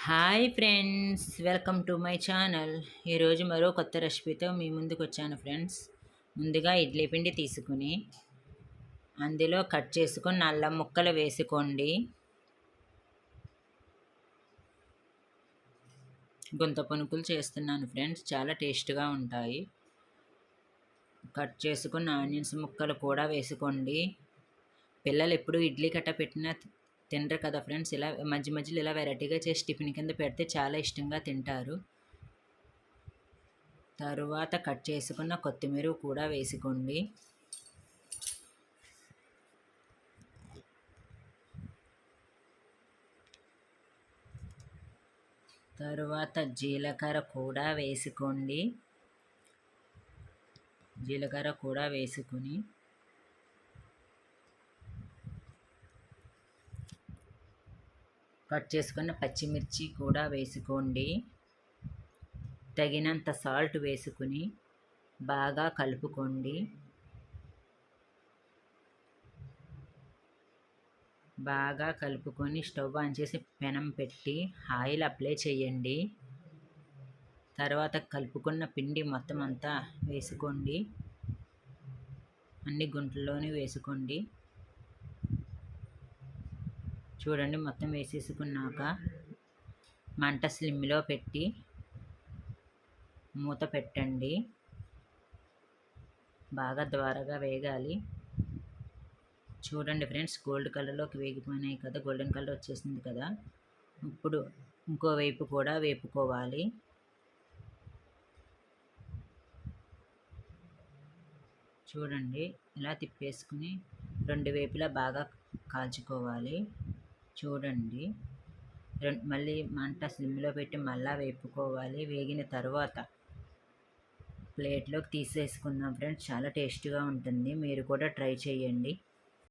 Hi friends, welcome to my channel. ఈరోజు మరో కొత్త రెసిపీతో మీ ముందుకు వచ్చాను ఫ్రెండ్స్. ముందుగా ఇడ్లీ పిండి తీసుకుని అందులో కట్ చేసుకొని నల్ల ముక్కలు వేసుకోండి. గుంత పునుకులు చేస్తున్నాను ఫ్రెండ్స్, చాలా టేస్ట్గా ఉంటాయి. కట్ చేసుకున్న ఆనియన్స్ ముక్కలు కూడా వేసుకోండి. పిల్లలు ఎప్పుడు ఇడ్లీ కట్ట పెట్టినా తినరు కదా ఫ్రెండ్స్. ఇలా మధ్య మధ్యలో ఇలా వెరైటీగా చేసి టిఫిన్ కింద పెడితే చాలా ఇష్టంగా తింటారు. తరువాత కట్ చేసుకున్న కొత్తిమీర కూడా వేసుకోండి. తరువాత జీలకర్ర కూడా వేసుకోండి. జీలకర్ర కూడా వేసుకుని కట్ చేసుకున్న పచ్చిమిర్చి కూడా వేసుకోండి. తగినంత సాల్ట్ వేసుకుని బాగా కలుపుకోండి. బాగా కలుపుకొని స్టవ్ ఆన్ చేసి పెనం పెట్టి ఆయిల్ అప్లై చేయండి. తర్వాత కలుపుకున్న పిండి మొత్తం అంతా వేసుకోండి. అన్ని గుంటల్లోనే వేసుకోండి. చూడండి, మొత్తం వేసేసుకున్నాక మంట స్లిమ్లో పెట్టి మూత పెట్టండి. బాగా ద్వారగా వేగాలి. చూడండి ఫ్రెండ్స్, గోల్డ్ కలర్లోకి వేగిపోయినాయి కదా, గోల్డెన్ కలర్ వచ్చేసింది కదా. ఇప్పుడు ఇంకోవైపు కూడా వేపుకోవాలి. చూడండి, ఇలా తిప్పేసుకుని రెండు వైపులా బాగా కాల్చుకోవాలి. చూడండి, మళ్ళీ మంట స్లిమ్లో పెట్టి మళ్ళీ వేపుకోవాలి. వేగిన తర్వాత ప్లేట్లోకి తీసేసుకుందాం ఫ్రెండ్స్. చాలా టేస్టీగా ఉంటుంది, మీరు కూడా ట్రై చేయండి.